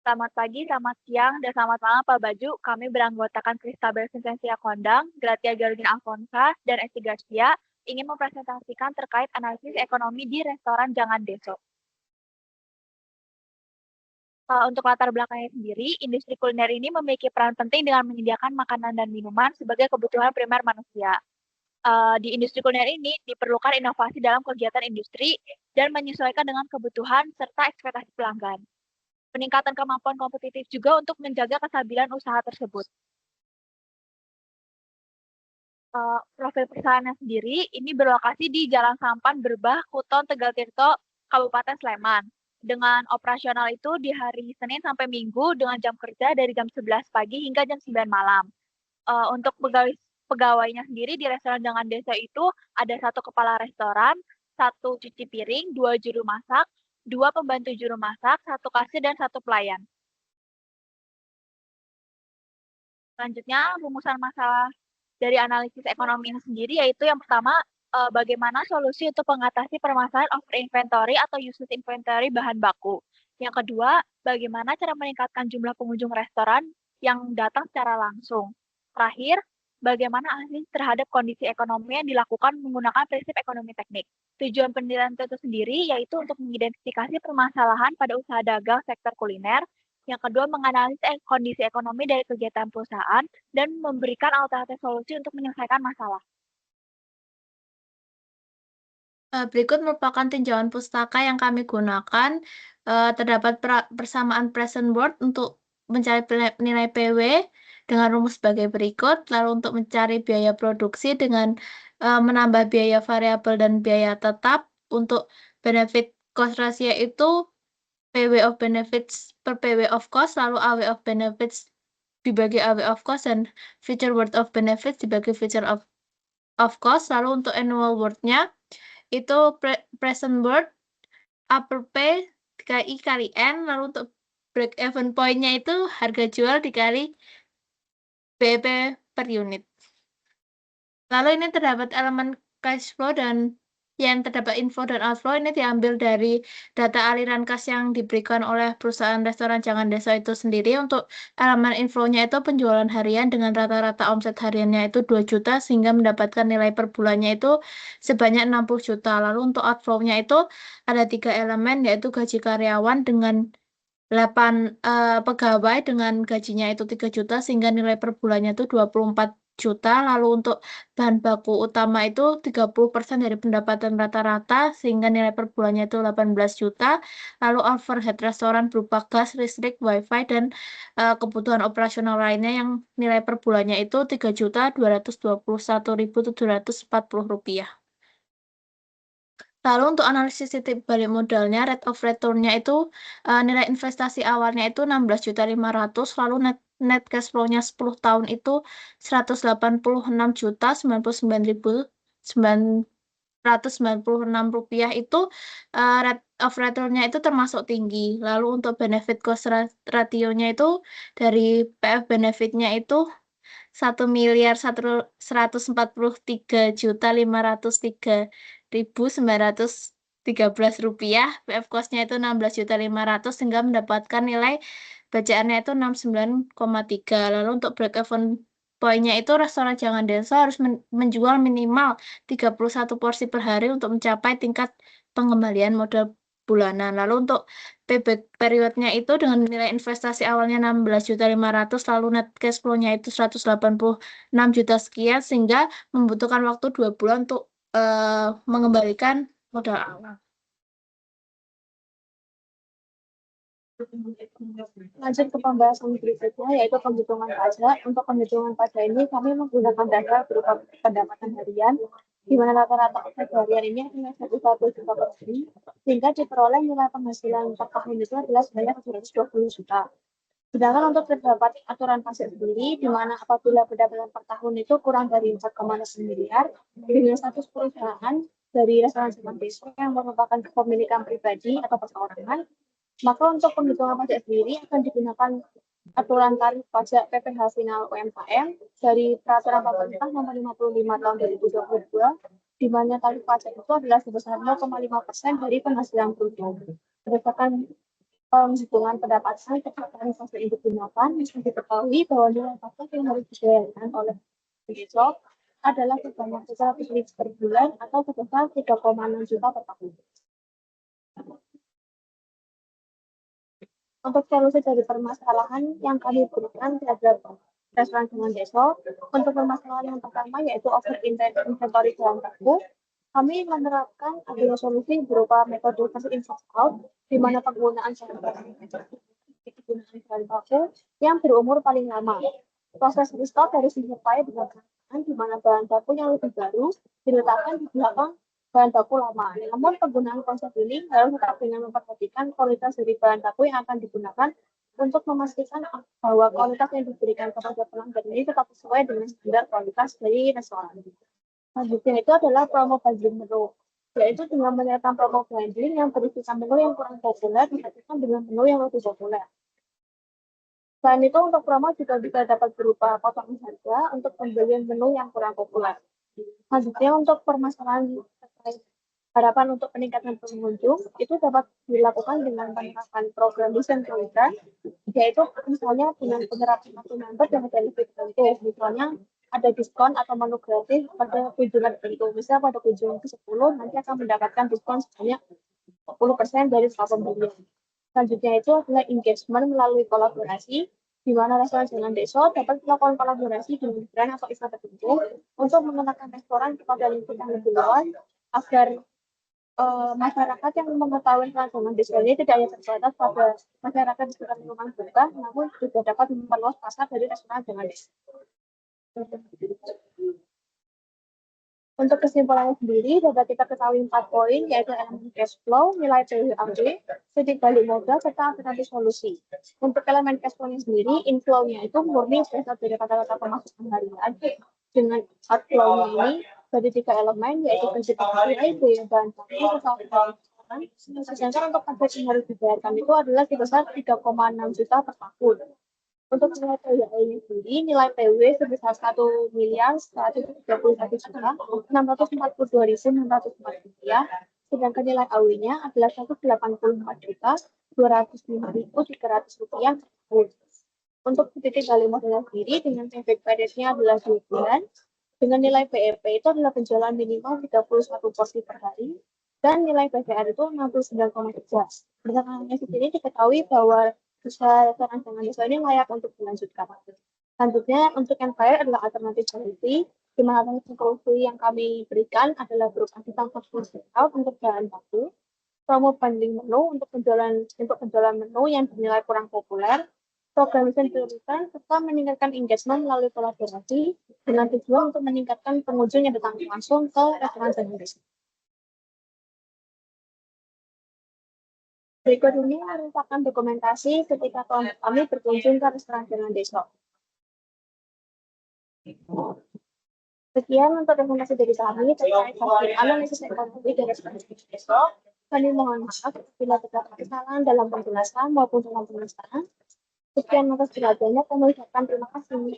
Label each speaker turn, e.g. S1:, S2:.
S1: Selamat pagi, selamat siang, dan selamat malam Pak Baju. Kami beranggotakan Christabel Vincentia Kondang, Gratia Geraldine Alfonsa, dan Esti Garcia ingin mempresentasikan terkait analisis ekonomi di restoran Jangan Deso. Untuk latar belakangnya sendiri, industri kuliner ini memiliki peran penting dengan menyediakan makanan dan minuman sebagai kebutuhan primer manusia. Di industri kuliner ini diperlukan inovasi dalam kegiatan industri dan menyesuaikan dengan kebutuhan serta ekspektasi pelanggan. Peningkatan kemampuan kompetitif juga untuk menjaga kestabilan usaha tersebut. Profil perusahaannya sendiri ini berlokasi di Jalan Sampan Berbah, Kuton, Tegal Tirto, Kabupaten Sleman. Dengan operasional itu di hari Senin sampai Minggu dengan jam kerja dari jam 11 pagi hingga jam 9 malam. Untuk pegawainya sendiri di restoran Jangan Desa itu ada 1 kepala restoran, 1 cuci piring, 2 juru masak, 2 pembantu juru masak, 1 kasir, dan 1 pelayan. Selanjutnya, rumusan masalah dari analisis ekonomi ini sendiri yaitu yang pertama, bagaimana solusi untuk mengatasi permasalahan over inventory atau useless inventory bahan baku. Yang kedua, bagaimana cara meningkatkan jumlah pengunjung restoran yang datang secara langsung. Terakhir, bagaimana analisis terhadap kondisi ekonomi yang dilakukan menggunakan prinsip ekonomi teknik. Tujuan penelitian itu sendiri yaitu untuk mengidentifikasi permasalahan pada usaha dagang sektor kuliner. Yang kedua, menganalisis kondisi ekonomi dari kegiatan perusahaan dan memberikan alternatif solusi untuk menyelesaikan masalah.
S2: Berikut merupakan tinjauan pustaka yang kami gunakan. Terdapat persamaan present word untuk mencari nilai PW dengan rumus sebagai berikut. Lalu untuk mencari biaya produksi dengan menambah biaya variabel dan biaya tetap. Untuk benefit cost ratio itu PW of benefits per PW of cost, lalu AW of benefits dibagi AW of cost, dan future worth of benefits dibagi future of cost. Lalu untuk annual worth-nya itu present worth upper P dikali I kali N, lalu untuk break even point-nya itu harga jual dikali BP per unit. Lalu ini terdapat elemen cash flow dan yang terdapat info dan outflow ini diambil dari data aliran kas yang diberikan oleh perusahaan restoran Jangan Desa itu sendiri. Untuk elemen inflow-nya itu penjualan harian dengan rata-rata omset hariannya itu 2 juta sehingga mendapatkan nilai per bulannya itu sebanyak 60 juta. Lalu untuk outflow-nya itu ada 3 elemen yaitu gaji karyawan dengan 8 pegawai dengan gajinya itu 3 juta sehingga nilai per bulannya itu 24 juta. Lalu untuk bahan baku utama itu 30% dari pendapatan rata-rata sehingga nilai per bulannya itu 18 juta. Lalu overhead restoran berupa gas, listrik, wifi, dan kebutuhan operasional lainnya yang nilai per bulannya itu 3.221.740 rupiah. Lalu untuk analisis titik balik modalnya, rate of return-nya itu nilai investasi awalnya itu 16.500.000, lalu net cash flow-nya 10 tahun itu 186.996.996 rupiah. Itu rate of return-nya itu termasuk tinggi. Lalu untuk benefit cost ratio-nya itu dari PF benefit-nya itu 1.143.503.913 rupiah. PF cost-nya itu 16.500.000 sehingga mendapatkan nilai bacaannya itu 69,3. Lalu untuk break even point-nya itu restoran Jangan Desa harus menjual minimal 31 porsi per hari untuk mencapai tingkat pengembalian modal bulanan. Lalu untuk payback periodnya itu dengan nilai investasi awalnya 16.500.000, lalu net cash flow-nya itu 186 juta sekian sehingga membutuhkan waktu 2 bulan untuk mengembalikan modal awal.
S3: Lanjut ke pembahasan berikutnya yaitu penghitungan pajak. Untuk penghitungan pajak ini kami menggunakan data berupa pendapatan harian di mana rata-rata omset harian ini hanya 1 juta per hari sehingga diperoleh nilai penghasilan per tahun itu adalah sebanyak 720 juta. Sedangkan untuk terdapat aturan pajak sendiri di mana apabila pendapatan per tahun itu kurang dari 4,6 miliar dengan status perusahaan dari restoran Jangan Desa yang merupakan kepemilikan pribadi atau perseorangan, maka untuk penghitungan pajak sendiri akan digunakan aturan tarif pajak PPh final UMKM dari Peraturan Pemerintah Nomor 55 Tahun 2022, di mana tarif pajak itu adalah sebesar 0,5% dari penghasilan bruto. Berdasarkan Hitungan pendapatan terkait inflasi yang digunakan, bisa diketahui bahwa nilai pajak yang harus dibayarkan oleh desa adalah sebanyak 100.000 per bulan atau sebesar 3,6 juta per tahun. Untuk solusi dari permasalahan yang kami berikan terhadap restoran dengan desa, untuk permasalahan yang pertama yaitu over inventory bahan baku, kami menerapkan adanya solusi berupa metode first in first out, di mana penggunaan bahan baku yang berumur paling lama. Proses restock harus disertai dengan penanganan di mana bahan baku yang lebih baru diletakkan di belakang bahan baku lama. Namun penggunaan konsep ini harus tetap dengan memperhatikan kualitas dari bahan baku yang akan digunakan untuk memastikan bahwa kualitas yang diberikan kepada pelanggan ini tetap sesuai dengan standar kualitas dari restoran. Selanjutnya itu adalah promo bundling menu, yaitu dengan menyertakan promo bundling yang berisikan menu yang kurang populer dibandingkan dengan menu yang lebih populer. Selain itu, untuk promo juga bisa dapat berupa potongan harga untuk pembelian menu yang kurang populer. Selanjutnya, untuk permasalahan terkait harapan untuk peningkatan pengunjung, itu dapat dilakukan dengan penerapan program desain program, yaitu misalnya dengan penerapan kartu member yang ada lebih tertentu, misalnya ada diskon atau menu gratis pada kunjungan tertentu. Misalnya pada kunjungan ke-10 nanti akan mendapatkan diskon sebanyak 10% dari semua pembelian. Selanjutnya itu adalah engagement melalui kolaborasi, di mana restoran dengan desa dapat melakukan kolaborasi dengan brand atau event tertentu untuk mengenalkan restoran kepada lingkup yang lebih luas agar masyarakat yang mengetahui restoran dengan desa ini tidak hanya terbatas pada masyarakat di sekitar lingkungan juga, namun juga dapat memperluas pasar dari restoran dengan desa. Untuk kesimpulannya sendiri, dapat kita ketahui 4 poin, yaitu elemen cash flow, nilai PWAB, titik balik modal, serta alternatif solusi. Untuk elemen cash flow-nya sendiri, inflow-nya itu murni berasal dari kata-kata pemasukan harian. Dengan outflow-nya ini, dari 3 elemen, yaitu nilai biaya bahan baku, sedangkan untuk pajak yang harus dibayarkan itu adalah sebesar 3,6 juta per tahun. Untuk nilai PWA-nya sendiri, nilai PW sebesar 1.131.642.604 rupiah, sedangkan nilai AW-nya adalah 184.205.300 rupiah per tahun. Untuk titik balik modalnya sendiri, dengan payback period-nya adalah 2 bulan, dengan nilai PEP itu adalah penjualan minimal 31 porsi per hari, dan nilai PCR itu 69,3. Berdasarkan sendiri diketahui bahwa usaha restoran dengan desa ini layak untuk dilanjutkan. Selanjutnya, untuk yang terakhir adalah alternatif solusi, di mana alternatif solusi yang kami berikan adalah berupa ditangkap out untuk bahan baku, promo bundling menu untuk penjualan menu yang dinilai kurang populer, program desain prioritas, serta meningkatkan engagement melalui kolaborasi dengan tujuan untuk meningkatkan pengunjung yang datang langsung ke restoran dengan desa. Berikut ini merupakan dokumentasi ketika kelompok kami berkunjung ke restoran dengan desa. Sekian untuk dokumentasi dari kami terkait hasil analisis ekonomi dari restoran dengan desa. Kami mohon maaf bila terdapat kesalahan dalam penjelasan maupun dalam pemasaran. Sekian atas perhatiannya, kami ucapkan terima kasih.